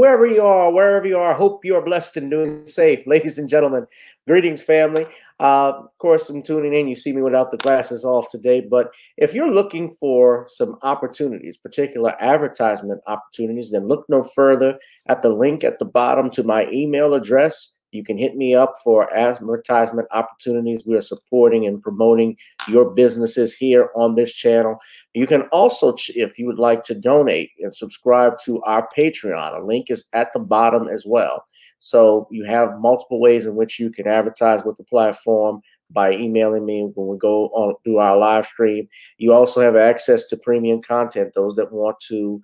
wherever you are, hope you are blessed and doing safe. Ladies and gentlemen, greetings, family. Of course, I'm tuning in. You see me without the glasses off today, but if you're looking for some opportunities, particular advertisement opportunities, then look no further at the link at the bottom to my email address. You can hit me up for advertisement opportunities. We are supporting and promoting your businesses here on this channel. You can also, if you would like to donate and subscribe to our Patreon, a link is at the bottom as well. So you have multiple ways in which you can advertise with the platform by emailing me when we go on through our live stream. You also have access to premium content, those that want to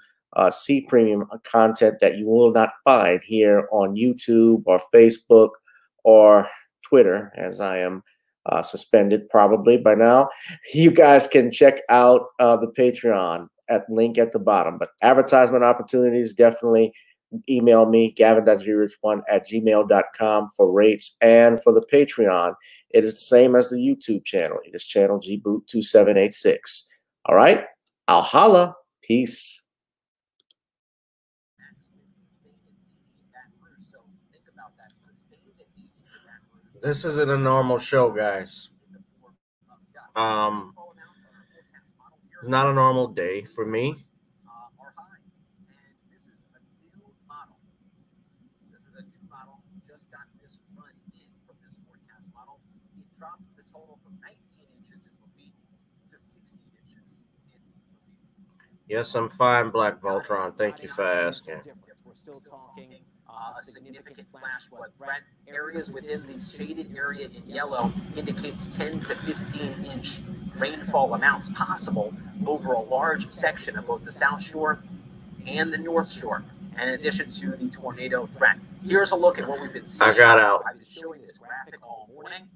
see premium content that you will not find here on YouTube or Facebook or Twitter, as I am suspended probably by now. You guys can check out the Patreon at link at the bottom. But advertisement opportunities, definitely email me, gavin.grich1@gmail.com for rates. And for the Patreon, it is the same as the YouTube channel. It is channel gboot2786. All right, I'll holla. Peace. This isn't a normal show, guys. Not a normal day for me. Yes, I'm fine, Black Voltron. Thank you for asking. We're still talking a significant flash flood threat. Areas within the shaded area in yellow indicates 10 to 15-inch rainfall amounts possible over a large section of both the South Shore and the North Shore, in addition to the tornado threat. Here's a look at what we've been seeing. I got out. I've been showing this graphic all morning.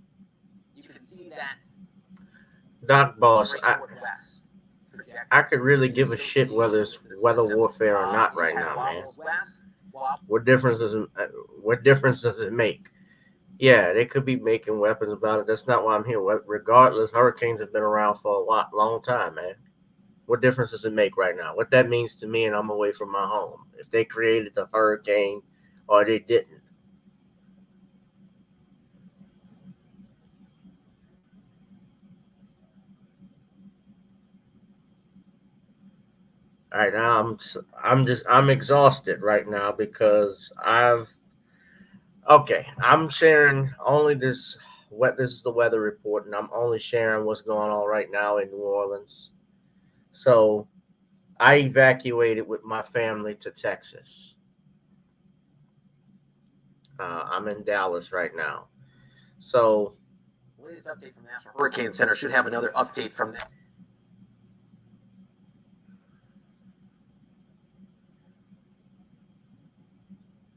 You can see that. Doc Boss, I could really give a shit whether it's weather warfare or not right now, man. What difference does it make? Yeah, they could be making weapons about it. That's not why I'm here. Regardless, hurricanes have been around for a long time, man. What difference does it make right now? What that means to me, and I'm away from my home. If they created the hurricane or they didn't. All right, now I'm exhausted right now because I'm sharing only this is the weather report, and I'm only sharing what's going on right now in New Orleans. So I evacuated with my family to Texas. I'm in Dallas right now. So the latest update from the National Hurricane Center should have another update from them.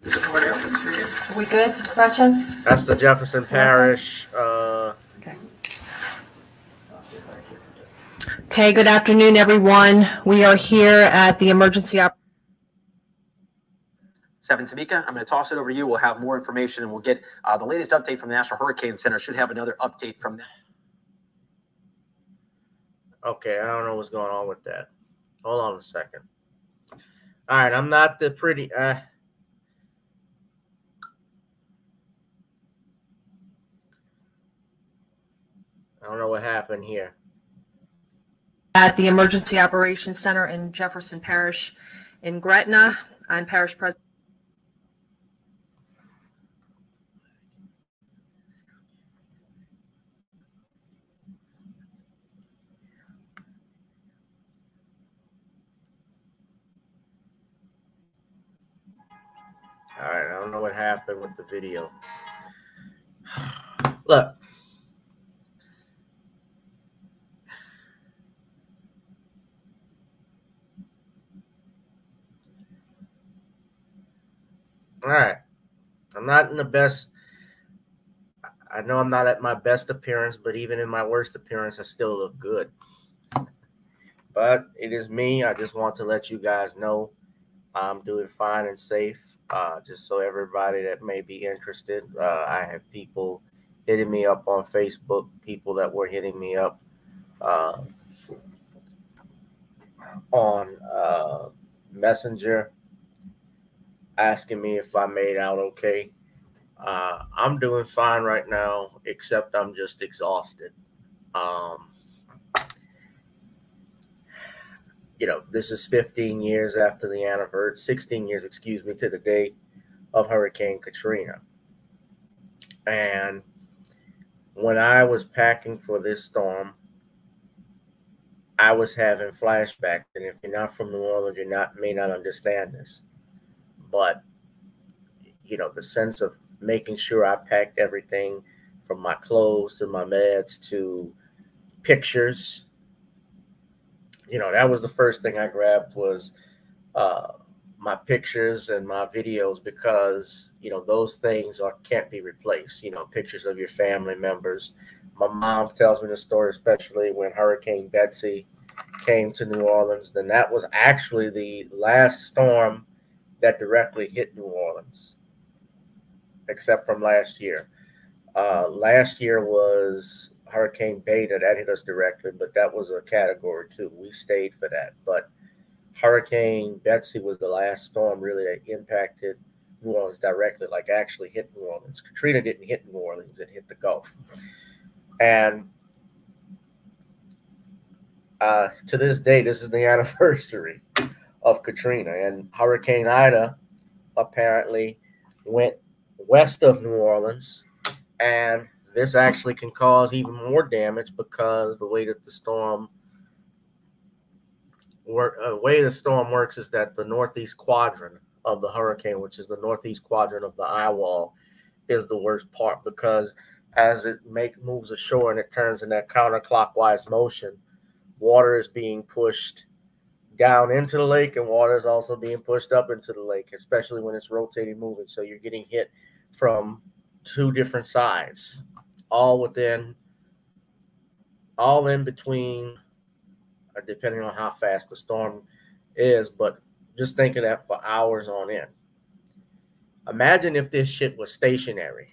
Are we good, Gretchen? That's the Jefferson Parish. Okay. Okay, good afternoon, everyone. We are here at the emergency 7 Tamika, I'm going to toss it over to you. We'll have more information, and we'll get the latest update from the National Hurricane Center. Should have another update from them. Okay, I don't know what's going on with that. Hold on a second. All right, I'm not the pretty... I don't know what happened here. at the Emergency Operations Center in Jefferson Parish in Gretna. I'm Parish President. All right, I don't know what happened with the video. Look. All right. I'm not in the best. I know I'm not at my best appearance, but even in my worst appearance, I still look good. But it is me. I just want to let you guys know I'm doing fine and safe. Just so everybody that may be interested, I have people hitting me up on Facebook, people that were hitting me up on Messenger. asking me if I made out okay. I'm doing fine right now, except I'm just exhausted. Um, this is 15 years after the anniversary, 16 years, excuse me, to the day of Hurricane Katrina. And when I was packing for this storm, I was having flashbacks. And if you're not from New Orleans, may not understand this. But, the sense of making sure I packed everything from my clothes to my meds to pictures. That was the first thing I grabbed was my pictures and my videos because, those things can't be replaced. Pictures of your family members. My mom tells me the story, especially when Hurricane Betsy came to New Orleans. Then that was actually the last storm that directly hit New Orleans, except from last year. Last year was Hurricane Beta that hit us directly, but that was a category 2. We stayed for that. But Hurricane Betsy was the last storm really that impacted New Orleans directly, like actually hit New Orleans. Katrina didn't hit New Orleans, it hit the Gulf. And to this day, this is the anniversary of Katrina. And Hurricane Ida apparently went west of New Orleans. And this actually can cause even more damage because the way that the storm works is that the northeast quadrant of the hurricane, which is the northeast quadrant of the eye wall, is the worst part because as it moves ashore and it turns in that counterclockwise motion, water is being pushed down into the lake and water is also being pushed up into the lake, especially when it's rotating, moving. So you're getting hit from 2 different sides, all in between, depending on how fast the storm is, but just think of that for hours on end. Imagine if this shit was stationary.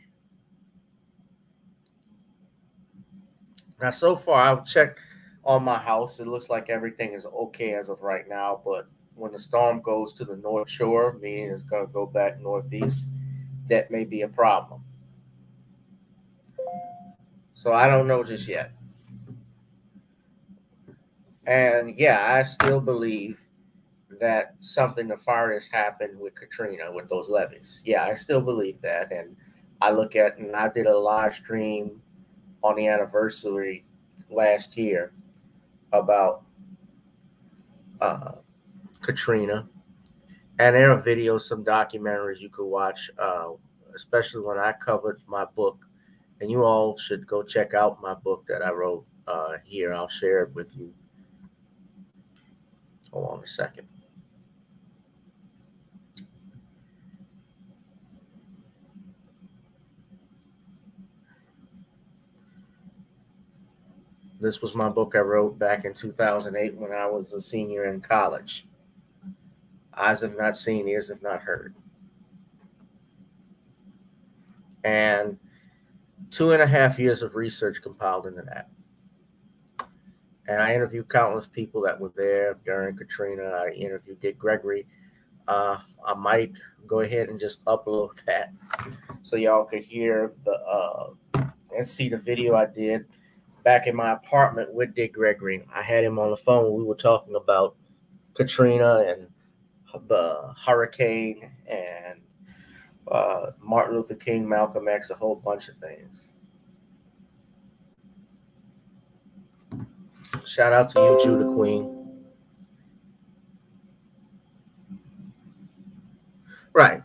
Now, so far, I've checked on my house. It looks like everything is okay as of right now, but when the storm goes to the North Shore, meaning it's going to go back northeast, that may be a problem. So I don't know just yet. And yeah, I still believe that something nefarious happened with Katrina with those levees. Yeah, I still believe that. And I did a live stream on the anniversary last year about Katrina. And there are videos, some documentaries you could watch, especially when I covered my book. And you all should go check out my book that I wrote here. I'll share it with you. Hold on a second. This was my book I wrote back in 2008 when I was a senior in college. Eyes have not seen, ears have not heard. And 2.5 years of research compiled into that. And I interviewed countless people that were there during Katrina. I interviewed Dick Gregory. I might go ahead and just upload that so y'all could hear and see the video I did back in my apartment with Dick Gregory. I had him on the phone. We were talking about Katrina and the hurricane and Martin Luther King, Malcolm X, a whole bunch of things. Shout out to you, Judah Queen. Right.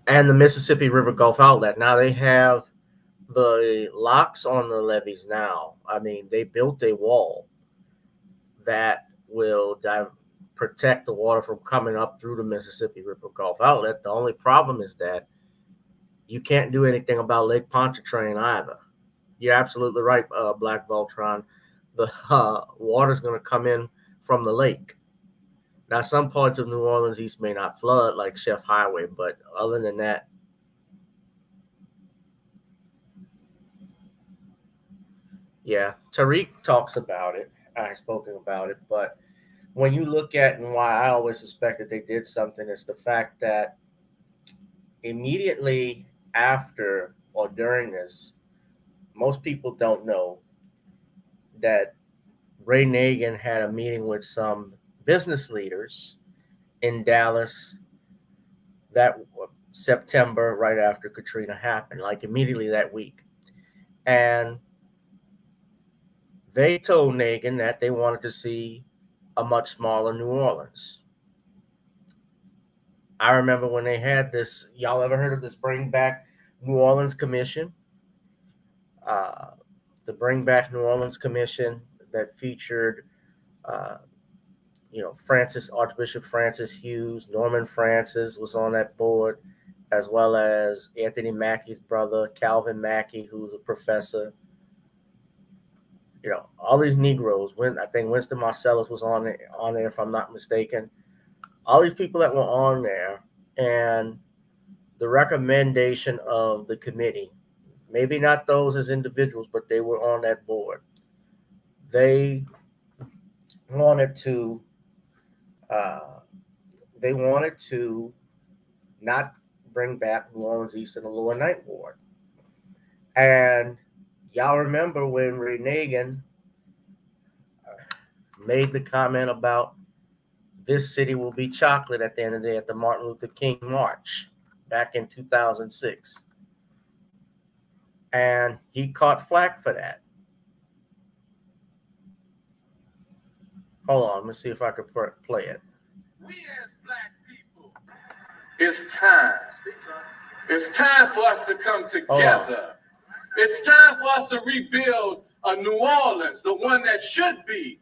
And the Mississippi River Gulf Outlet. Now they have the locks on the levees now. I mean, they built a wall that will protect the water from coming up through the Mississippi River Gulf Outlet. The only problem is that you can't do anything about Lake Pontchartrain either. You're absolutely right, Black Voltron. The water's going to come in from the lake. Now, some parts of New Orleans East may not flood like Chef Highway, but other than that, yeah, Tariq talks about it. I've spoken about it, but when you look at, and why I always suspected they did something, is the fact that immediately after or during this, most people don't know that Ray Nagin had a meeting with some business leaders in Dallas that September, right after Katrina happened, like immediately that week. And they told Nagin that they wanted to see a much smaller New Orleans. I remember when they had this, y'all ever heard of this Bring Back New Orleans Commission? The Bring Back New Orleans Commission that featured, Archbishop Francis Hughes, Norman Francis was on that board, as well as Anthony Mackie's brother, Calvin Mackie, who's a professor. All these Negroes. I think Winston Marsalis was on there, if I'm not mistaken. All these people that were on there, and the recommendation of the committee, maybe not those as individuals, but they were on that board. They wanted to not bring back New Orleans East and the Lower Ninth Ward. And y'all remember when Ray Nagin made the comment about this city will be chocolate at the end of the day at the Martin Luther King March back in 2006. And he caught flack for that. Hold on, let me see if I can play it. We as black people, it's time. It's time for us to come together. It's time for us to rebuild a New Orleans, the one that should be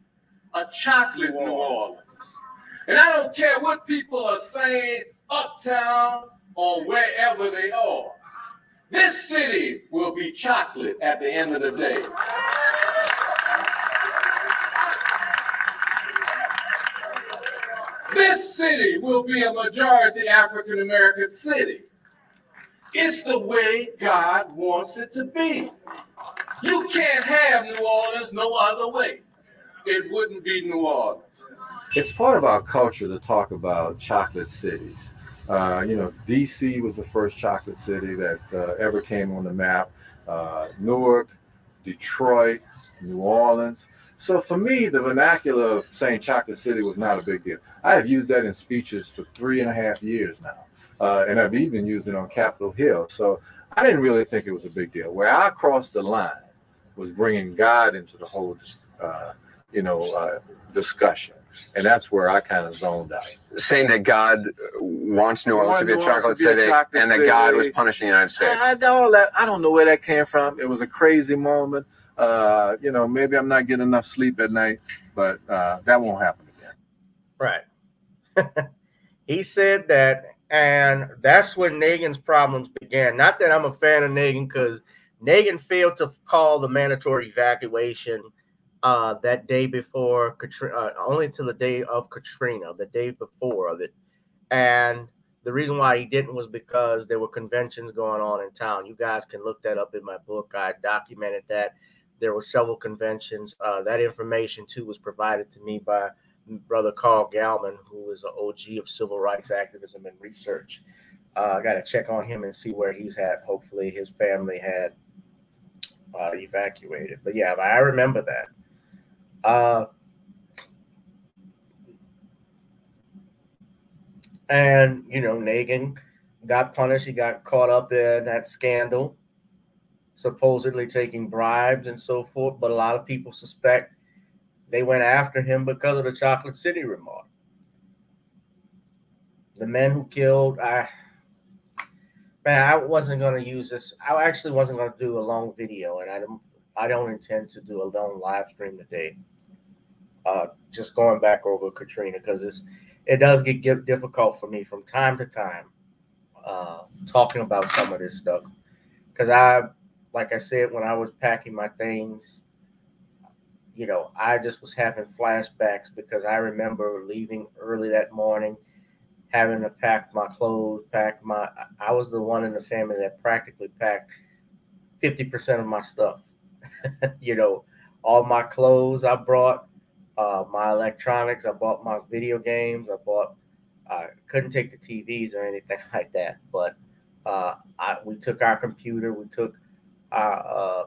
a chocolate New Orleans. And I don't care what people are saying uptown or wherever they are. This city will be chocolate at the end of the day. This city will be a majority African American city. It's the way God wants it to be. You can't have New Orleans no other way. It wouldn't be New Orleans. It's part of our culture to talk about chocolate cities. DC was the first chocolate city that ever came on the map. Newark, Detroit, New Orleans. So for me, the vernacular of saying chocolate city was not a big deal. I have used that in speeches for 3.5 years now. And I've even used it on Capitol Hill. So I didn't really think it was a big deal. Where I crossed the line was bringing God into the whole, discussion. And that's where I kind of zoned out. Saying that God wants New Orleans to be a chocolate city and that God was punishing the United States. I don't know where that came from. It was a crazy moment. Maybe I'm not getting enough sleep at night, but that won't happen again. Right. He said that, and that's when Nagin's problems began. Not that I'm a fan of Nagin, because Nagin failed to call the mandatory evacuation that day before Katrina, only to the day of Katrina, the day before of it. And the reason why he didn't was because there were conventions going on in town. You guys can look that up in my book. I documented that. There were several conventions. That information, too, was provided to me by Brother Carl Galman, who is an OG of civil rights activism and research. I got to check on him and see where he's at. Hopefully his family had evacuated. But yeah, I remember that. And, Nagin got punished. He got caught up in that scandal, supposedly taking bribes and so forth. But a lot of people suspect they went after him because of the Chocolate City remark. The men who killed, I wasn't going to use this. I actually wasn't going to do a long video, and I don't intend to do a long live stream today. Just going back over Katrina, because it does get difficult for me from time to time talking about some of this stuff. Because like I said, when I was packing my things, I just was having flashbacks, because I remember leaving early that morning, having to pack my clothes, I was the one in the family that practically packed 50% of my stuff. All my clothes I brought, my electronics. I bought my video games. I couldn't take the TVs or anything like that, but we took our computer. We took my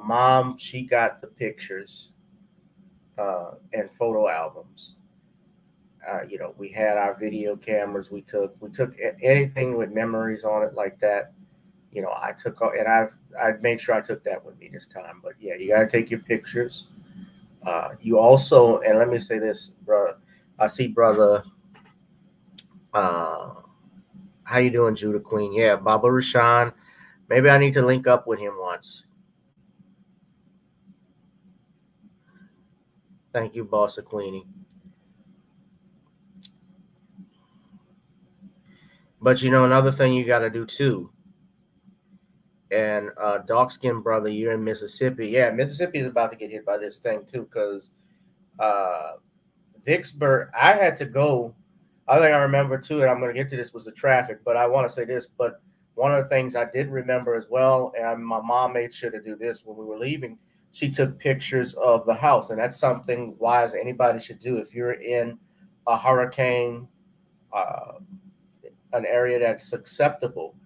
mom. She got the pictures and photo albums. We had our video cameras. We took anything with memories on it like that. I took, and I made sure I took that with me this time. But yeah, you got to take your pictures. You also, and let me say this, bro. I see brother. How you doing, Judah Queen? Yeah, Baba Rashan. Maybe I need to link up with him once. Thank you, Bossa Queenie. But another thing you got to do too. And dark skinned brother, you're in Mississippi. Yeah, Mississippi is about to get hit by this thing too, because Vicksburg, I had to go. I think I remember too, and I'm going to get to this, was the traffic. But I want to say this, but one of the things I did remember as well, and my mom made sure to do this when we were leaving, she took pictures of the house. And that's something wise anybody should do. If you're in a hurricane, an area that's susceptible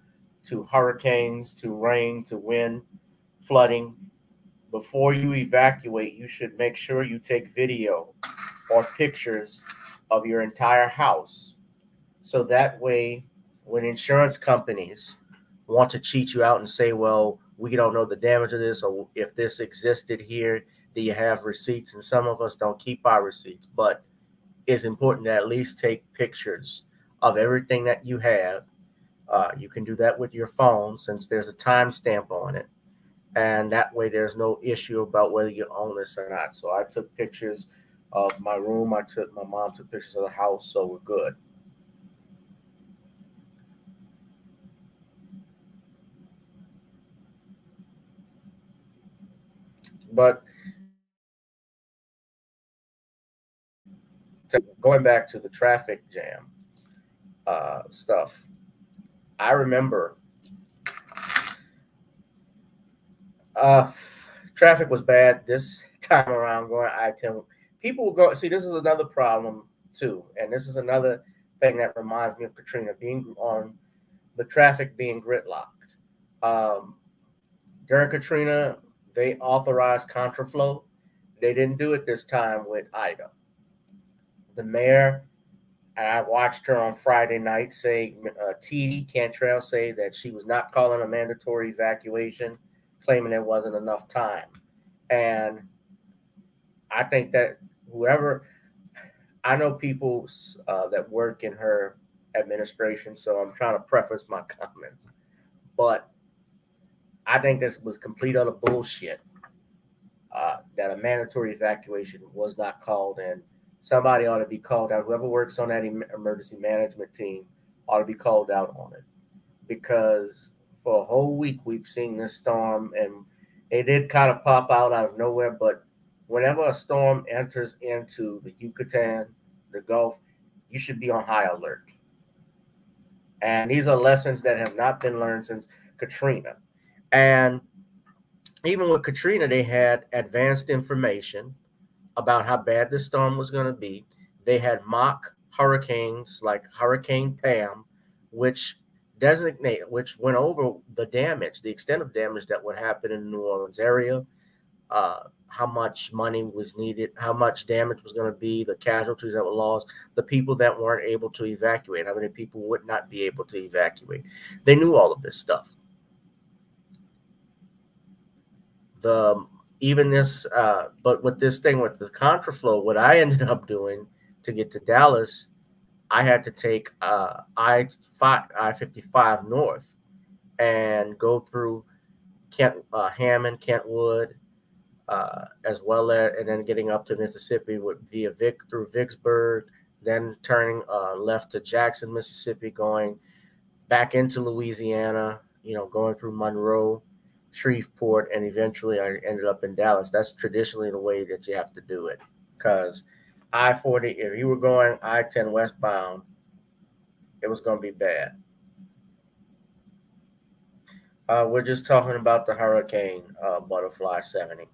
to hurricanes, to rain, to wind, flooding, before you evacuate, you should make sure you take video or pictures of your entire house. So that way, when insurance companies want to cheat you out and say, well, we don't know the damage of this, or if this existed here, do you have receipts? And some of us don't keep our receipts, but it's important to at least take pictures of everything that you have. You can do that with your phone since there's a timestamp on it. And that way there's no issue about whether you own this or not. So I took pictures of my room. My mom took pictures of the house, so we're good. But going back to the traffic jam stuff, I remember traffic was bad this time around going I-10. People will go, see, this is another problem too. And this is another thing that reminds me of Katrina, being on the traffic being gridlocked. During Katrina, they authorized contraflow. They didn't do it this time with Ida. The mayor, and I watched her on Friday night say, TD Cantrell say that she was not calling a mandatory evacuation, claiming there wasn't enough time. And I think that I know people that work in her administration, so I'm trying to preface my comments. But I think this was complete utter bullshit, that a mandatory evacuation was not called in. Somebody ought to be called out. Whoever works on that emergency management team ought to be called out on it. Because for a whole week, we've seen this storm, and it did kind of pop out of nowhere. But whenever a storm enters into the Yucatan, the Gulf, you should be on high alert. And these are lessons that have not been learned since Katrina. And even with Katrina, they had advanced information about how bad the storm was going to be. They had mock hurricanes like Hurricane Pam, which went over the damage, the extent of damage that would happen in the New Orleans area, how much money was needed, how much damage was going to be, the casualties that were lost, the people that weren't able to evacuate, how many people would not be able to evacuate. They knew all of this stuff. But with this thing with the contraflow, what I ended up doing to get to Dallas, I had to take I-55 north and go through Hammond, Kentwood, as well as, and then getting up to Mississippi through Vicksburg, then turning left to Jackson, Mississippi, going back into Louisiana, going through Monroe, Shreveport, and eventually I ended up in Dallas. That's traditionally the way that you have to do it, because I-40, if you were going I-10 westbound, it was going to be bad. We're just talking about the Hurricane Butterfly 70.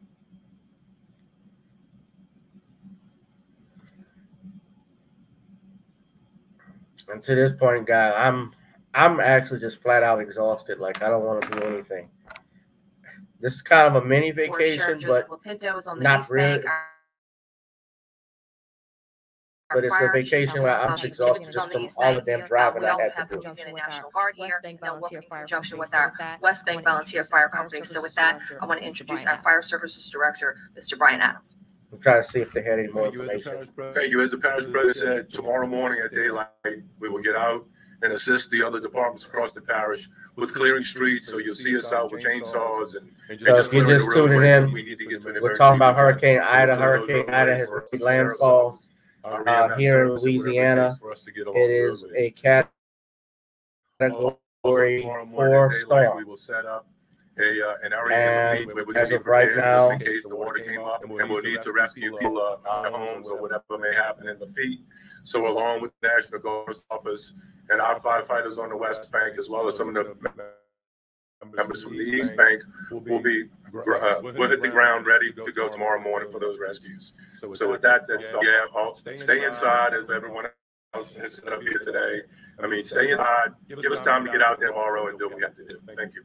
And to this point, guy, I'm actually just flat out exhausted. Like I don't want to do anything. This is kind of a mini vacation, but not really. But it's a vacation where I'm exhausted just from all of them driving I had to do. National Guard here, working in conjunction with our West Bank Volunteer Fire Company. So with that, I want to introduce our Fire Services Director, Mr. Brian Adams. I'm trying to see if they had any more information. Thank you. As the parish president said, tomorrow morning at daylight, we will get out and assist the other departments across the parish with clearing streets. So you'll see us out with chainsaws and so if you're just tuning in, we're talking about Hurricane Ida. Hurricane Ida has made landfall here in Louisiana. It is a Category 4 storm. We will set up an area in the feet as of right now, just in case the water came up, and we'll need to rescue people out of homes or whatever may happen in the feet. So along with the National Guard's office and our firefighters on the West Bank, as well as some of the members from the East Bank, we'll hit the ground ready to go tomorrow morning for those rescues. So with that, I'll stay inside as everyone else has set up here today. I mean, stay inside, give us time to get out there tomorrow and do what we have to do. Thank you.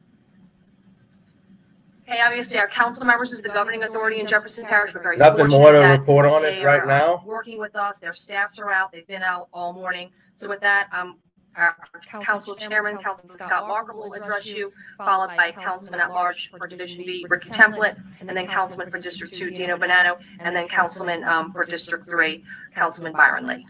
Okay, obviously our council members is the governing authority in Jefferson Parish. We're very nothing more to report on it right now. Working with us, their staffs are out. They've been out all morning. So with that, our council chairman, Councilman Scott Walker, will address you, followed by Councilman at Large for Division B, Ricky Template, and then Councilman for District 2, Dino Bonanno, and then Councilman for District 3, Councilman Byron Lee.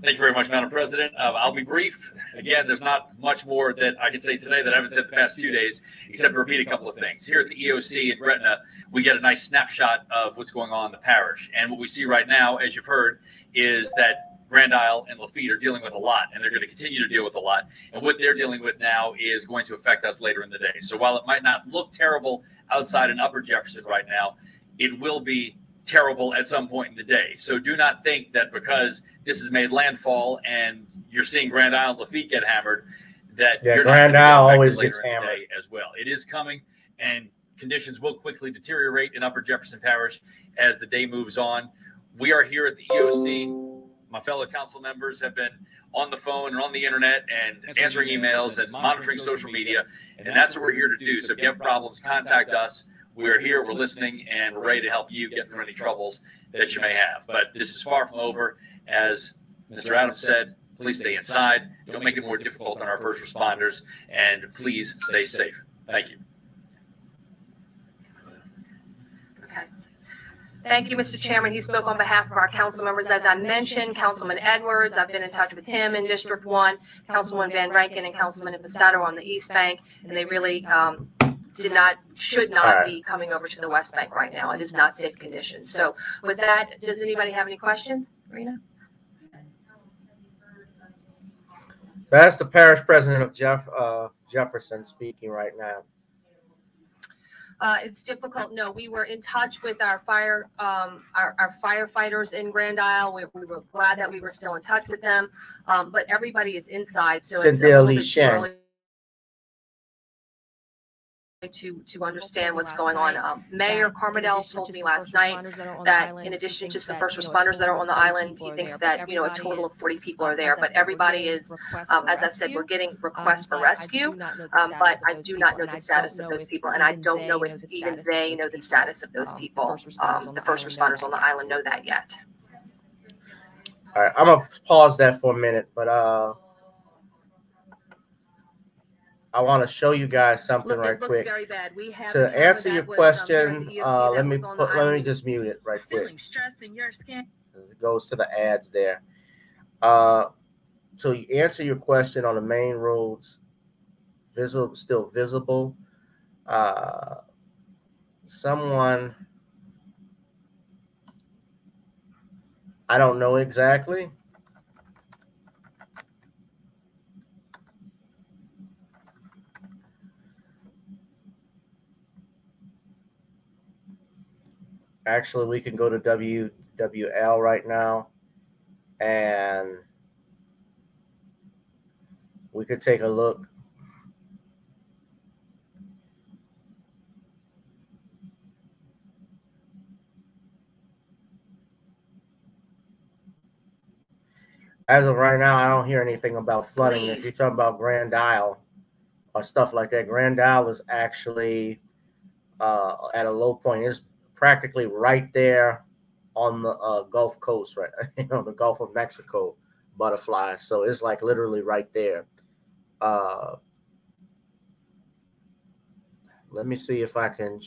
Thank you very much, Madam President. I'll be brief. Again, there's not much more that I can say today that I haven't said the past 2 days, except to repeat a couple of things. Here at the EOC in Gretna, we get a nice snapshot of what's going on in the parish. And what we see right now, as you've heard, is that Grand Isle and Lafitte are dealing with a lot, and they're going to continue to deal with a lot. And what they're dealing with now is going to affect us later in the day. So while it might not look terrible outside in Upper Jefferson right now, it will be terrible at some point in the day. So do not think that because this has made landfall and you're seeing Grand Isle and Lafitte get hammered, that you're Grand not Isle always gets hammered as well. It is coming, and conditions will quickly deteriorate in Upper Jefferson Parish as the day moves on. We are here at the EOC. My fellow council members have been on the phone and on the internet and answering emails and monitoring social media, and that's what we're here to do. So if you have problems, contact us. We're here, we're listening, and we're ready to help you get through any troubles that you may have. But this is far from over. As Mr. Adams said, please stay inside. Don't make it more difficult on our first responders, and please stay safe. Thank you. Okay. Thank you, Mr. Chairman. He spoke on behalf of our council members. As I mentioned, Councilman Edwards, I've been in touch with him in District 1, Councilman Van Rankin and Councilman Impastato on the East Bank, and they really should not be coming over to the West Bank right now. It is not safe conditions. So with that, does anybody have any questions, Rena? That's the parish president of Jefferson speaking right now. It's difficult. No, we were in touch with our firefighters in Grand Isle. We were glad that we were still in touch with them, but everybody is inside, so it's a little bit too early to understand what's going on. Mayor Carmadel told me last night that in addition to just the first responders that are on the island, he thinks that, a total of 40 people are there, but everybody is, as I said, we're getting requests for rescue, but I do not know the status of those people, and I don't know if even they know the status of those people. The first responders on the island know that yet. All right, I'm going to pause that for a minute, but I want to show you guys something right quick. To answer your question, let me just mute it right quick. It goes to the ads there. So you answer your question on the main roads, still visible. Someone, I don't know exactly. Actually, we can go to WWL right now, and we could take a look. As of right now, I don't hear anything about flooding. Please. If you're talking about Grand Isle or stuff like that, Grand Isle is actually at a low point. It's practically right there on the Gulf Coast, right? The Gulf of Mexico butterfly. So it's like literally right there. Let me see if I can.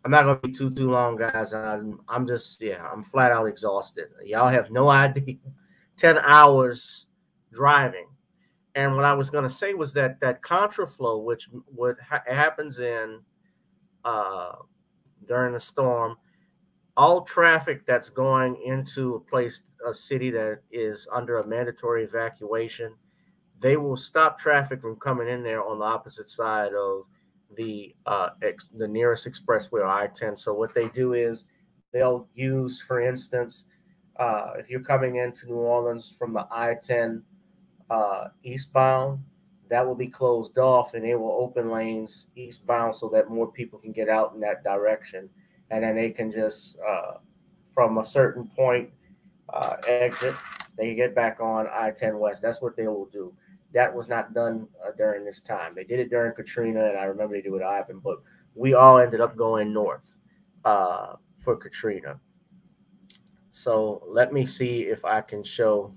I'm not gonna be too long, guys. I'm just I'm flat out exhausted. Y'all have no idea. 10 hours driving. And what I was gonna say was that contraflow, which happens in during a storm, all traffic that's going into a city that is under a mandatory evacuation, they will stop traffic from coming in there on the opposite side of the nearest expressway or I-10. So what they do is they'll use, for instance, if you're coming into New Orleans from the I-10 eastbound, that will be closed off, and they will open lanes eastbound so that more people can get out in that direction. And then they can just, from a certain point, exit, they get back on I-10 West. That's what they will do. That was not done during this time. They did it during Katrina, and I remember they did it with Ivan, but we all ended up going north for Katrina. So let me see if I can show.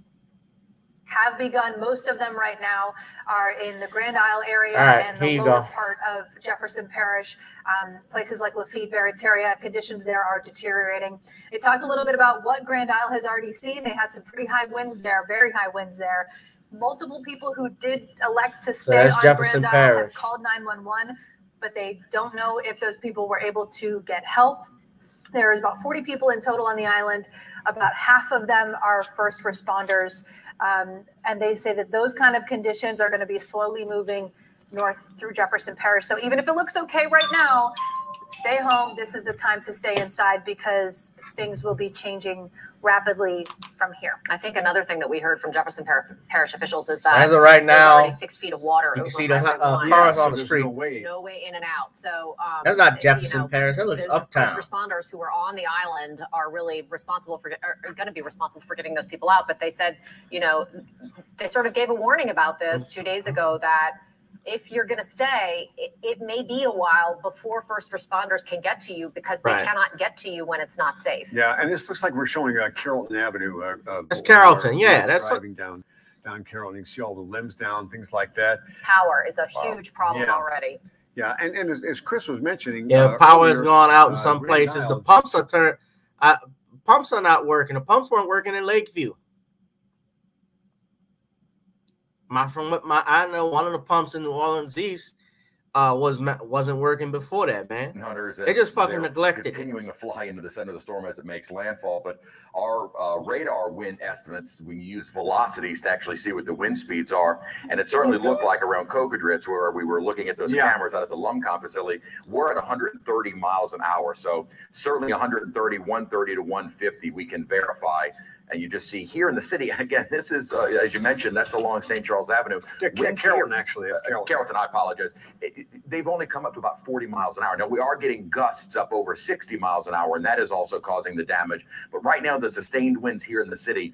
Have begun. Most of them right now are in the Grand Isle area and the lower part of Jefferson Parish. Places like Lafitte, Barrett's conditions there are deteriorating. It talked a little bit about what Grand Isle has already seen. They had some pretty high winds there, very high winds there. Multiple people who did elect to stay on Jefferson Grand Isle Parish have called 911, but they don't know if those people were able to get help. There's about 40 people in total on the island. About half of them are first responders. And they say that those kind of conditions are going to be slowly moving north through Jefferson Parish. So even if it looks okay right now, stay home. This is the time to stay inside because things will be changing rapidly from here. I think another thing that we heard from Jefferson Parish officials is that as of right now, there's already 6 feet of water. You can see the cars on the street. No way in and out. So that's not Jefferson Parish. That looks uptown. First responders who are on the island are really responsible for, are going to be responsible for getting those people out. But they said, they sort of gave a warning about this 2 days ago that if you're going to stay, it may be a while before first responders can get to you because they cannot get to you when it's not safe. Yeah, and this looks like we're showing Carrollton Avenue. That's Carrollton, yeah. That's driving down Carrollton. You can see all the limbs down, things like that. Power is a huge problem already. Yeah, and as Chris was mentioning, power has gone out in some places. The pumps are turned. Pumps are not working. The pumps weren't working in Lakeview. I know one of the pumps in New Orleans East wasn't working before that, man. Hunters, they just fucking neglected it. Continuing to fly into the center of the storm as it makes landfall, but our radar wind estimates, we use velocities to actually see what the wind speeds are, and it certainly looked like around Cocodritz, where we were looking at those cameras out at the Lumcon facility, we're at 130 miles an hour, so certainly 130, 130 to 150 we can verify. And you just see here in the city, and again, this is, as you mentioned, that's along St. Charles Avenue. Carrollton, actually. Carrollton, I apologize. They've only come up to about 40 miles an hour. Now, we are getting gusts up over 60 miles an hour, and that is also causing the damage. But right now, the sustained winds here in the city,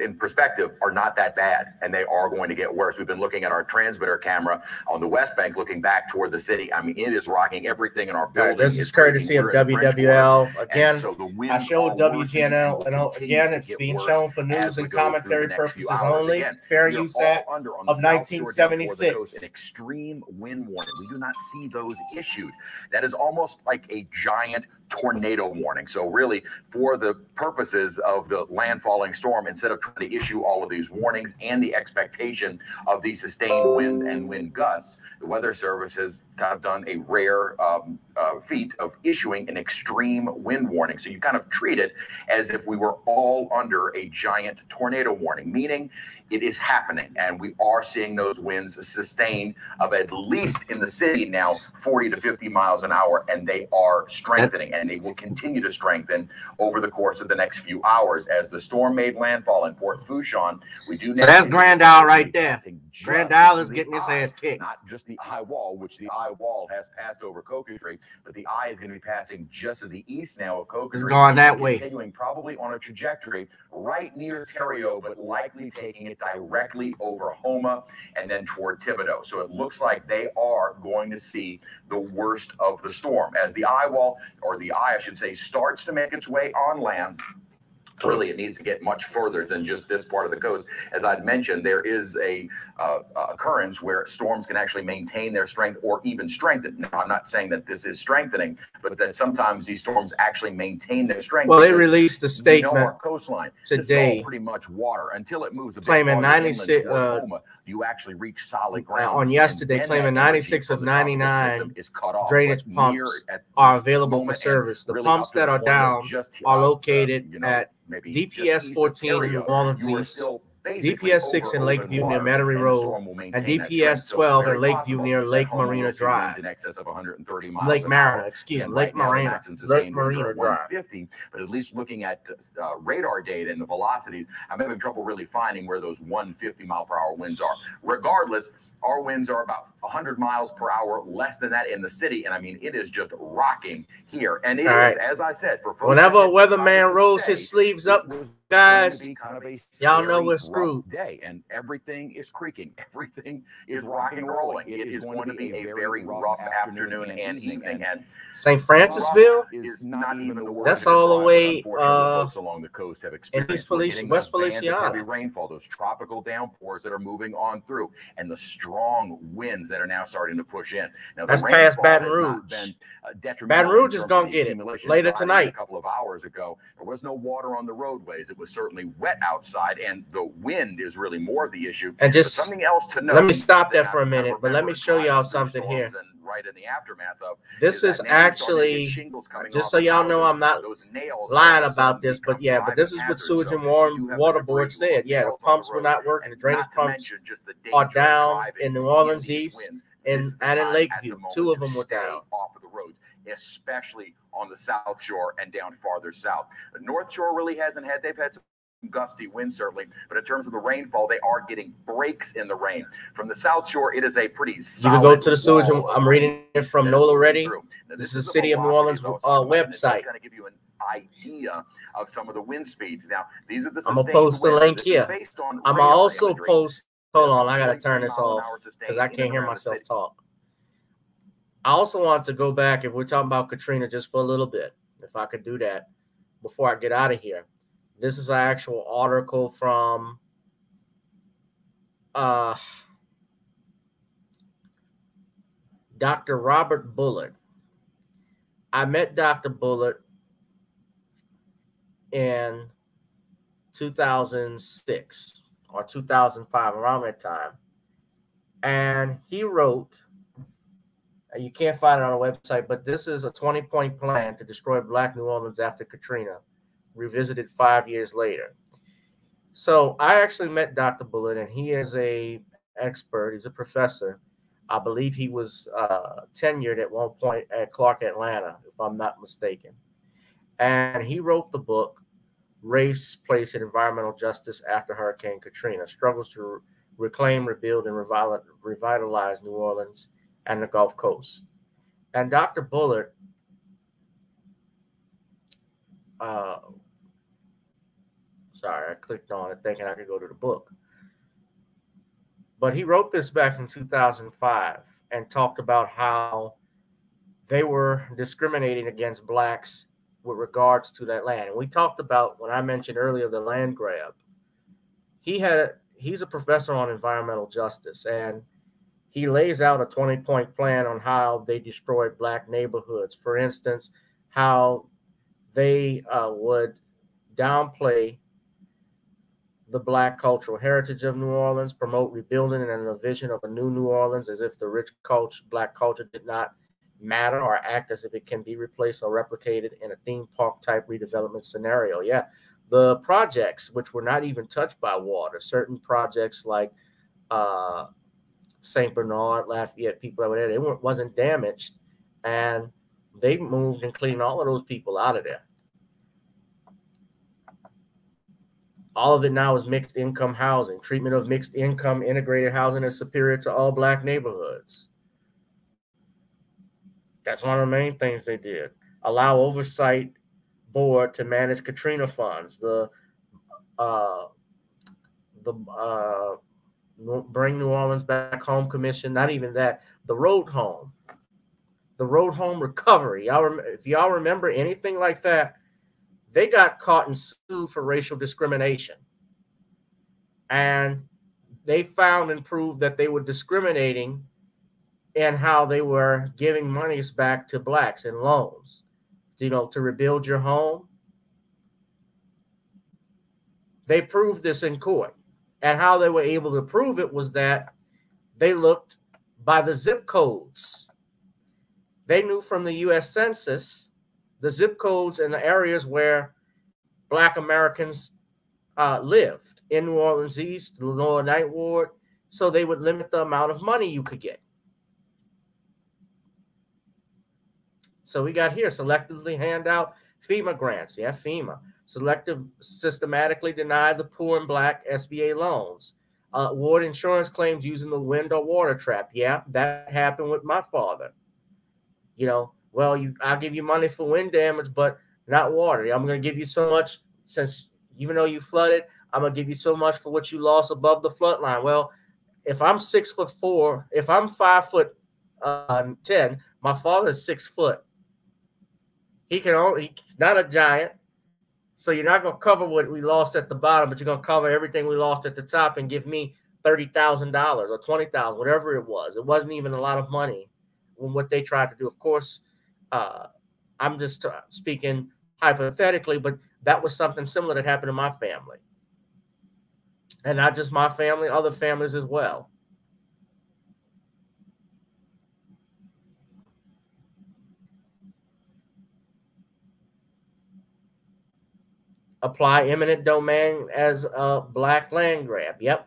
in perspective, are not that bad, and they are going to get worse. We've been looking at our transmitter camera on the West Bank, looking back toward the city. I mean, it is rocking everything in our building. This is courtesy of WWL. Again, so I showed WGNL, and again, it's being shown for news and commentary purposes only. Fair Use Act of 1976. An extreme wind warning. We do not see those issued. That is almost like a giant tornado warning. So really, for the purposes of the landfalling storm, instead of trying to issue all of these warnings and the expectation of these sustained winds and wind gusts, the Weather Service has kind of done a rare feat of issuing an extreme wind warning. So you kind of treat it as if we were all under a giant tornado warning, meaning it is happening, and we are seeing those winds sustained of at least in the city now 40 to 50 miles an hour, and they are strengthening, and they will continue to strengthen over the course of the next few hours as the storm made landfall in Port Fourchon. We do. So that's Grand Isle right there. Grand Isle is getting his ass kicked. Not just the eye wall, which the eye wall has passed over Cocos, but the eye is going to be passing just to the east now of Cocos. It's going that way. Continuing probably on a trajectory right near Terrio, but likely taking it directly over Homa and then toward Thibodeau. So it looks like they are going to see the worst of the storm as the eye wall, or the eye, I should say, starts to make its way on land. Really, it needs to get much further than just this part of the coast. As I'd mentioned, there is a occurrence where storms can actually maintain their strength or even strengthen. Now, I'm not saying that this is strengthening, but that sometimes these storms actually maintain their strength. Well, they released a statement our coastline today, pretty much water until it moves a bit claiming 96. You actually reach solid ground. On yesterday, claiming 96 of 99 drainage pumps are available for service. The pumps that are down are located at DPS 14 in New Orleans East, DPS 6 in Lakeview near Metairie Road, and DPS 12 in Lakeview near Lake Marina Drive. Lake Marina, excuse me, Lake Marina Drive. But at least looking at radar data and the velocities, I'm having trouble really finding where those 150-mile-per-hour winds are. Regardless, our winds are about 100 miles per hour, less than that in the city. And I mean, it is just rocking here. And it is, as I said, for folks, whenever a weatherman rolls his sleeves up, guys, y'all know we're screwed. Day, and everything is creaking. Everything is rocking and rolling. It is going to be a very rough afternoon and evening. And St. Francisville is not even the worst. That's all the way folks along the coast have experienced West Feliciana. Heavy rainfall, those tropical downpours that are moving on through, and the strong winds that are now starting to push in. Now, that's past Baton Rouge. Baton Rouge is going to get it later tonight. A couple of hours ago, there was no water on the roadways. It was certainly wet outside, and the wind is really more of the issue. And just something else to note. Let me stop there for a minute, but let me show y'all something here. Right in the aftermath of this is actually, just so y'all know, I'm not lying about this, but yeah, but this is what Sewage and Water Board said. Yeah, the pumps were not working. The drainage pumps are down in New Orleans East and in Lakeview. 2 of them were down. Off of the roads, especially on the South Shore and down farther south. The North Shore really hasn't had, they've had some gusty winds certainly, but in terms of the rainfall, they are getting breaks in the rain. From the South Shore, it is a pretty solid. You can go to the sewage. I'm reading it from NOLA Ready. This is the City of New Orleans website. Going to give you an idea of some of the wind speeds. Now, these are the. I'm gonna post the link here. I'm gonna also post. Hold on, I gotta turn this off because I can't hear myself talk. I also want to go back, if we're talking about Katrina, just for a little bit, if I could do that before I get out of here. This is an actual article from Dr. Robert Bullitt. I met Dr. Bullitt in 2006 or 2005, around that time. And he wrote, and you can't find it on a website, but this is a 20-point plan to destroy Black New Orleans after Katrina, revisited 5 years later. So I actually met Dr. Bullitt, and he is a expert. He's a professor. I believe he was tenured at one point at Clark Atlanta, if I'm not mistaken. And he wrote the book, Race, Place, and Environmental Justice After Hurricane Katrina, Struggles to Reclaim, Rebuild, and Revitalize New Orleans and the Gulf Coast. And Dr. Bullitt sorry, I clicked on it thinking I could go to the book. But he wrote this back in 2005 and talked about how they were discriminating against blacks with regards to that land. And we talked about, when I mentioned earlier, the land grab. He's a professor on environmental justice, and he lays out a 20-point plan on how they destroyed black neighborhoods. For instance, how they would downplay the black cultural heritage of New Orleans, promote rebuilding and a vision of a new New Orleans as if the rich black culture did not matter, or act as if it can be replaced or replicated in a theme park type redevelopment scenario. Yeah, the projects which were not even touched by water, certain projects like St. Bernard, Lafayette, people over there, they wasn't damaged, and they moved and cleaned all of those people out of there. All of it now is mixed income housing. Treatment of mixed income integrated housing is superior to all black neighborhoods. That's one of the main things they did. Allow oversight board to manage Katrina funds. The Bring New Orleans Back Home Commission. Not even that. The Road Home. The Road Home Recovery. If y'all remember anything like that, they got caught and sued for racial discrimination. And they found and proved that they were discriminating in how they were giving monies back to blacks in loans, to rebuild your home. They proved this in court. And how they were able to prove it was that they looked by the zip codes. They knew from the U.S. Census the zip codes in the areas where black Americans lived in New Orleans East, the Lower Ninth Ward, so they would limit the amount of money you could get. So we got here, selectively hand out FEMA grants. Yeah, FEMA. Systematically deny the poor and black SBA loans. Award insurance claims using the wind or water trap. Yeah, that happened with my father. I'll give you money for wind damage, but not water. I'm going to give you so much, since even though you flooded, I'm going to give you so much for what you lost above the flood line. Well, if I'm 6'4", if I'm 5'10", my father is 6 foot. He's not a giant. So you're not going to cover what we lost at the bottom, but you're going to cover everything we lost at the top and give me $30,000 or $20,000, whatever it was. It wasn't even a lot of money when what they tried to do. Of course, I'm just speaking hypothetically, but that was something similar that happened to my family. And not just my family, other families as well. Apply eminent domain as a black land grab. Yep.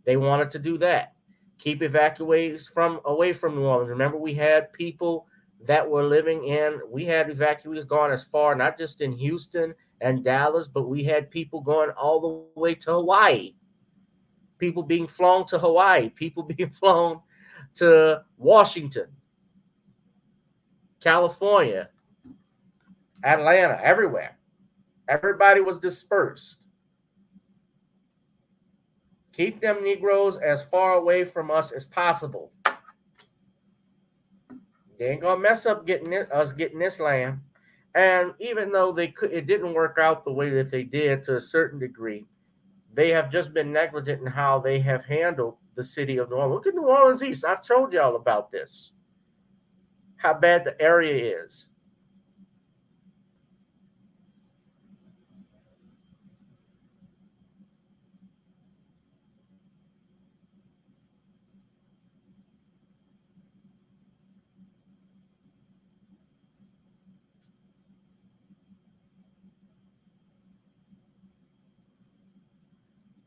They wanted to do that. Keep evacuees away from New Orleans. Remember, we had people that were we had evacuees going as far, not just in Houston and Dallas, but we had people going all the way to Hawaii. People being flown to Hawaii. People being flown to Washington, California, Atlanta, everywhere. Everybody was dispersed. Keep them Negroes as far away from us as possible. They ain't gonna mess up us getting this land. And even though it didn't work out the way that they did to a certain degree, they have just been negligent in how they have handled the city of New Orleans. Look at New Orleans East. I've told y'all about this. How bad the area is.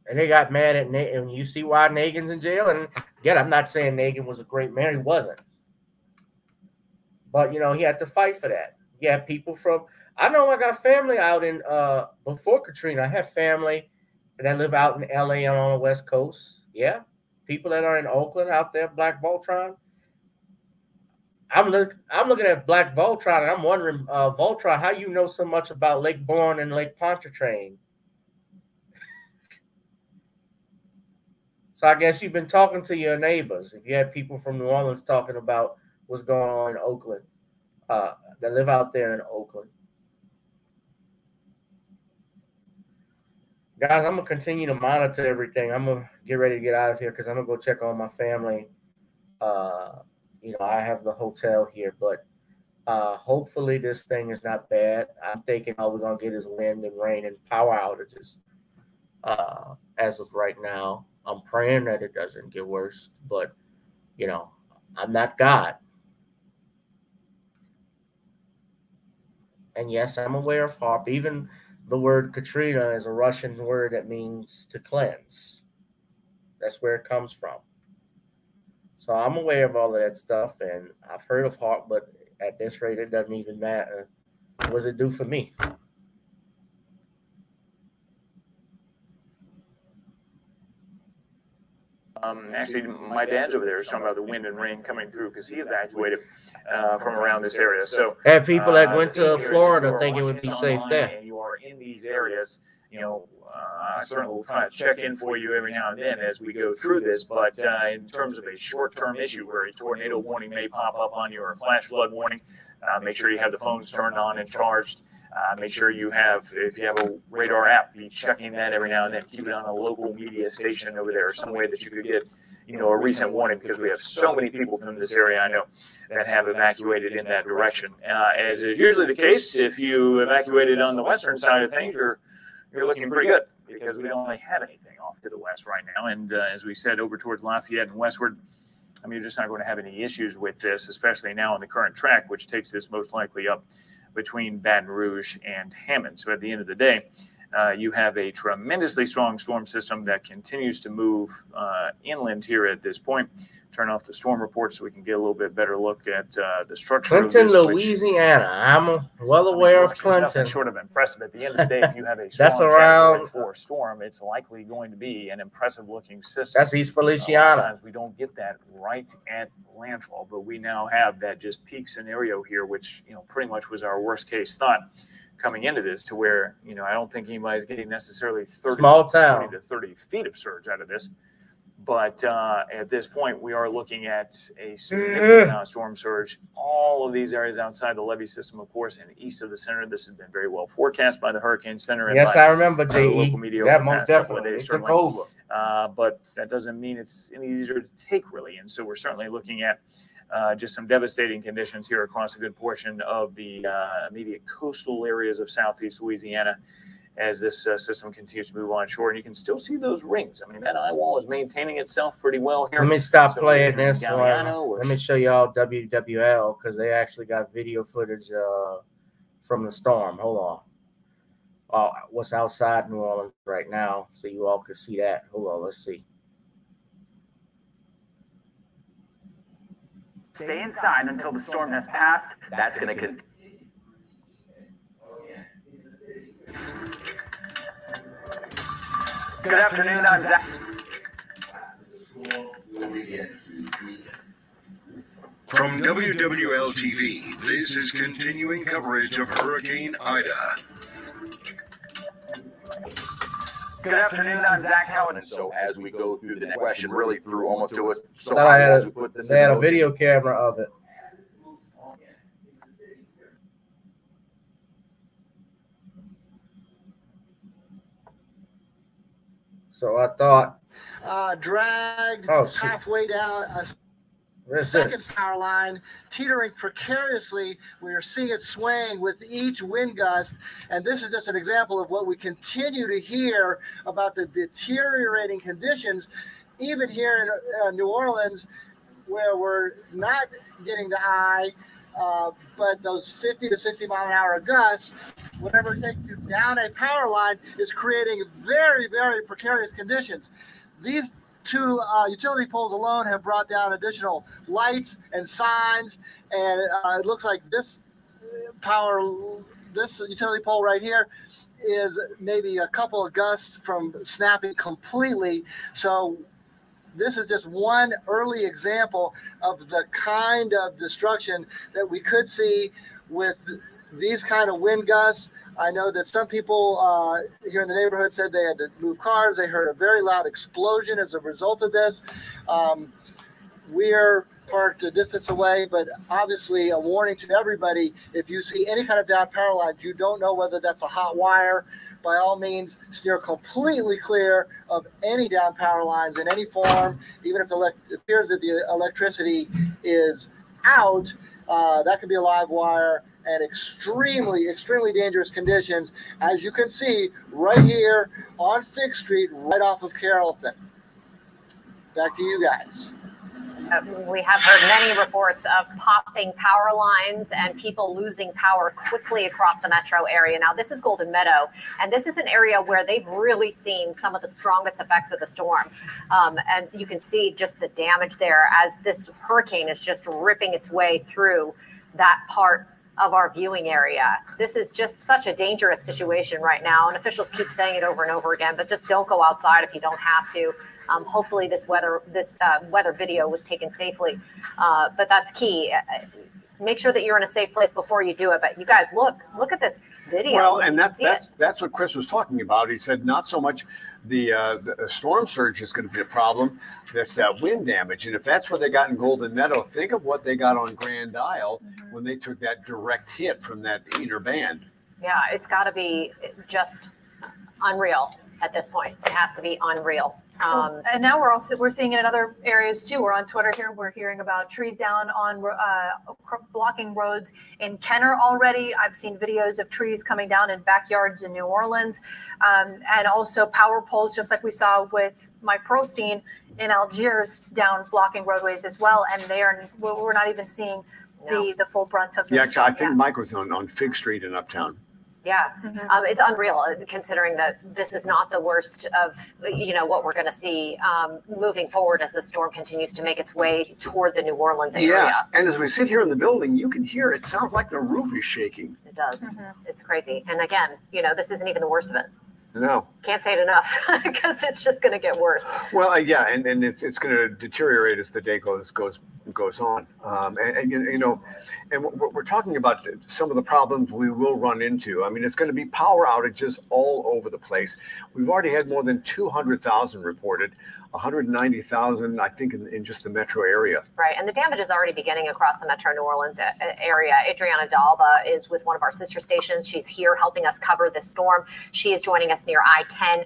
And they got mad at Nagin. And you see why Nagin's in jail. And again, I'm not saying Nagin was a great mayor. He wasn't. But, he had to fight for that. Yeah, people I know I got family out in, before Katrina, I have family that live out in LA and on the West Coast. Yeah. People that are in Oakland out there, Black Voltron. I'm looking at Black Voltron, and I'm wondering, Voltron, how you know so much about Lake Borgne and Lake Pontchartrain? So I guess you've been talking to your neighbors. If you had people from New Orleans talking about what's going on in Oakland, that live out there in Oakland. Guys, I'm going to continue to monitor everything. I'm going to get ready to get out of here because I'm going to go check on my family. I have the hotel here, but hopefully this thing is not bad. I'm thinking all we're going to get is wind and rain and power outages as of right now. I'm praying that it doesn't get worse, but, I'm not God. And yes, I'm aware of HAARP. Even the word Katrina is a Russian word that means to cleanse. That's where it comes from. So I'm aware of all of that stuff, and I've heard of HAARP, but at this rate, it doesn't even matter. What does it do for me? Actually, my dad's over there is talking about the wind and rain coming through because he evacuated from around this area. So, and people that went to Florida think it would be safe there. And you are in these areas, I certainly will try to check in for you every now and then as we go through this. But in terms of a short-term issue where a tornado warning may pop up on you or a flash flood warning, make sure you have the phones turned on and charged. Make sure you have, if you have a radar app, be checking that every now and then. Keep it on a local media station over there, some way that you could get, a recent warning, because we have so many people from this area, I know, that have evacuated in that direction. As is usually the case, if you evacuated on the western side of things, you're looking pretty good, because we don't really have anything off to the west right now. And as we said, over towards Lafayette and westward, you're just not going to have any issues with this, especially now on the current track, which takes this most likely up between Baton Rouge and Hammond. So at the end of the day, you have a tremendously strong storm system that continues to move inland here at this point. Turn off the storm report so we can get a little bit better look at the structure Clinton, of this, Louisiana. I'm well aware of Clinton. Nothing short of impressive. At the end of the day, if you have a that's strong around Category 4 storm, it's likely going to be an impressive looking system. That's East Feliciana. Sometimes we don't get that right at landfall, but we now have that just peak scenario here, which pretty much was our worst case thought coming into this, to where I don't think anybody's getting necessarily 20 to 30 feet of surge out of this. But at this point, we are looking at a significant storm surge. All of these areas outside the levee system, of course, and east of the center. This has been very well forecast by the Hurricane Center. And yes, I remember, JE. Local media that most definitely days, took over. But that doesn't mean it's any easier to take, really. And so we're certainly looking at just some devastating conditions here across a good portion of the immediate coastal areas of southeast Louisiana, as this system continues to move on shore. And you can still see those rings. That eye wall is maintaining itself pretty well here. Let me stop playing this one. Let me show y'all WWL, because they actually got video footage from the storm. Hold on. What's outside New Orleans right now, so you all can see that. Hold on, let's see. Stay inside until the storm has passed. That's going to continue. Good afternoon, I'm Zach. From WWL TV, this is continuing coverage of Hurricane Ida. Good afternoon, I'm Zach Talon. And so as we go through the next question, really through almost to us, so they had a video camera of it. So I thought, drag halfway down a second power line, teetering precariously. We are seeing it swaying with each wind gust. And this is just an example of what we continue to hear about the deteriorating conditions, even here in New Orleans, where we're not getting the eye, but those 50 to 60 mile an hour gusts, whatever it takes you down a power line, is creating very, very precarious conditions. These two utility poles alone have brought down additional lights and signs, and it looks like this utility pole right here is maybe a couple of gusts from snapping completely. So this is just one early example of the kind of destruction that we could see with these kind of wind gusts. I know that some people here in the neighborhood said they had to move cars. They heard a very loud explosion as a result of this. We're parked a distance away, but obviously a warning to everybody: if you see any kind of down power lines, you don't know whether that's a hot wire, by all means steer completely clear of any down power lines in any form. Even if it appears that the electricity is out, that could be a live wire, and extremely, extremely dangerous conditions, as you can see right here on Fifth Street, right off of Carrollton. Back to you guys. We have heard many reports of popping power lines and people losing power quickly across the metro area. Now, this is Golden Meadow, and this is an area where they've really seen some of the strongest effects of the storm. And you can see just the damage there as this hurricane is just ripping its way through that part of our viewing area. This is just such a dangerous situation right now, and officials keep saying it over and over again, but just don't go outside if you don't have to. Hopefully this weather video was taken safely, but that's key. Make sure that you're in a safe place before you do it. But you guys, look at this video. Well, and that's what Chris was talking about. He said not so much the storm surge is going to be a problem. That's that wind damage. And if that's what they got in Golden Meadow, think of what they got on Grand Isle when they took that direct hit from that inner band. Yeah, it's got to be just unreal at this point. It has to be unreal. And now we're seeing it in other areas too. We're on Twitter here. We're hearing about trees down on blocking roads in Kenner already. I've seen videos of trees coming down in backyards in New Orleans, and also power poles, just like we saw with Mike Pearlstein in Algiers, down blocking roadways as well. And we're not even seeing the full brunt of this. Yeah, actually, I think Mike was on Fig Street in Uptown. Yeah, it's unreal considering that this is not the worst of what we're going to see moving forward as the storm continues to make its way toward the New Orleans area. Yeah, and as we sit here in the building, you can hear it sounds like the roof is shaking. It does. It's crazy. And again, this isn't even the worst of it. No. Can't say it enough because it's just going to get worse. Well, yeah, and it's going to deteriorate as the day goes on. And we're talking about some of the problems we will run into. I mean, it's going to be power outages all over the place. We've already had more than 200,000 reported, 190,000, I think, in just the metro area. Right, and the damage is already beginning across the metro New Orleans area. Adriana Dalba is with one of our sister stations. She's here helping us cover this storm. She is joining us near I-10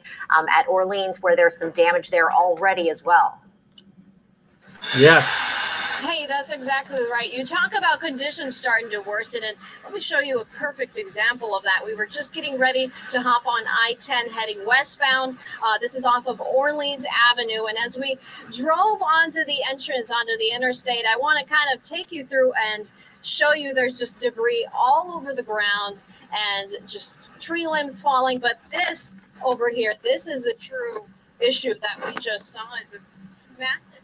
at Orleans, where there's some damage there already as well. Yes. Hey, that's exactly right. You talk about conditions starting to worsen, and let me show you a perfect example of that. We were just getting ready to hop on I-10 heading westbound. This is off of Orleans Avenue, and as we drove onto the entrance onto the interstate, I want to kind of take you through and show you there's just debris all over the ground and just tree limbs falling. But this over here, this is the true issue that we just saw, is this massive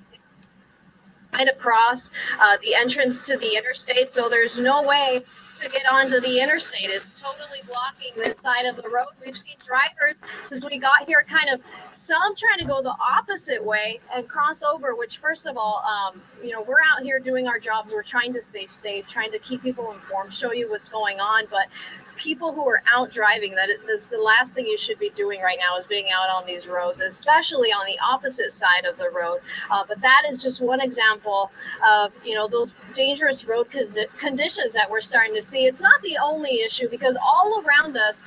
right across the entrance to the interstate. So there's no way to get onto the interstate. It's totally blocking this side of the road. We've seen drivers since we got here some trying to go the opposite way and cross over, which first of all, we're out here doing our jobs. We're trying to stay safe, trying to keep people informed, show you what's going on. But people who are out driving, that's the last thing you should be doing right now, is being out on these roads, especially on the opposite side of the road. But that is just one example of those dangerous road conditions that we're starting to see. It's not the only issue, because all around us,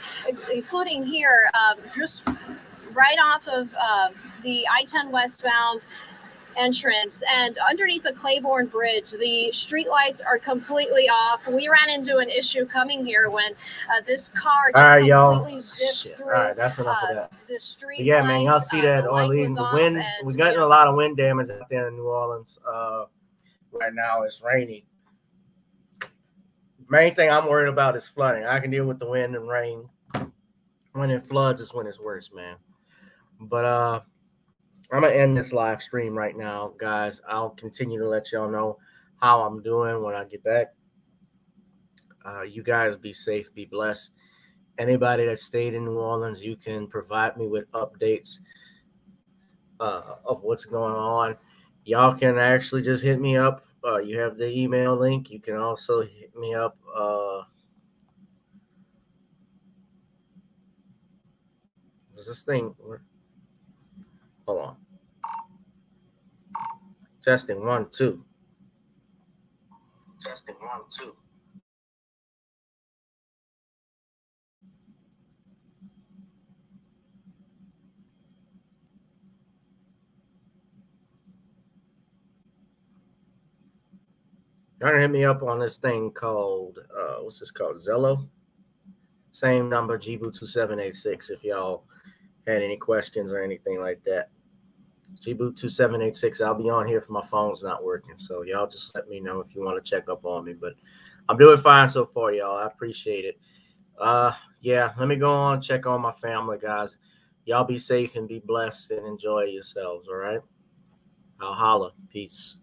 including here, just right off of the I-10 westbound entrance and underneath the Claiborne Bridge, the street lights are completely off. We ran into an issue coming here when this car just completely zipped through. All right, that's enough of that. The street yeah, man, y'all see that the Orleans, the wind. We got a lot of wind damage out there in New Orleans. Right now it's raining. Main thing I'm worried about is flooding. I can deal with the wind and rain. When it floods is when it's worse, man. But I'm going to end this live stream right now, guys. I'll continue to let y'all know how I'm doing when I get back. You guys be safe, be blessed. Anybody that stayed in New Orleans, you can provide me with updates of what's going on. Y'all can actually just hit me up. You have the email link. You can also hit me up. Is this thing? Hold on. Testing 1 2. Testing 1 2. You're gonna hit me up on this thing called what's this called? Zello. Same number, GBoo2786. If y'all had any questions or anything like that. GBoo2786. I'll be on here if my phone's not working. So y'all just let me know if you want to check up on me. But I'm doing fine so far, y'all. I appreciate it. Yeah, let me go on, check on my family, guys. Y'all be safe and be blessed and enjoy yourselves, all right? I'll holla. Peace.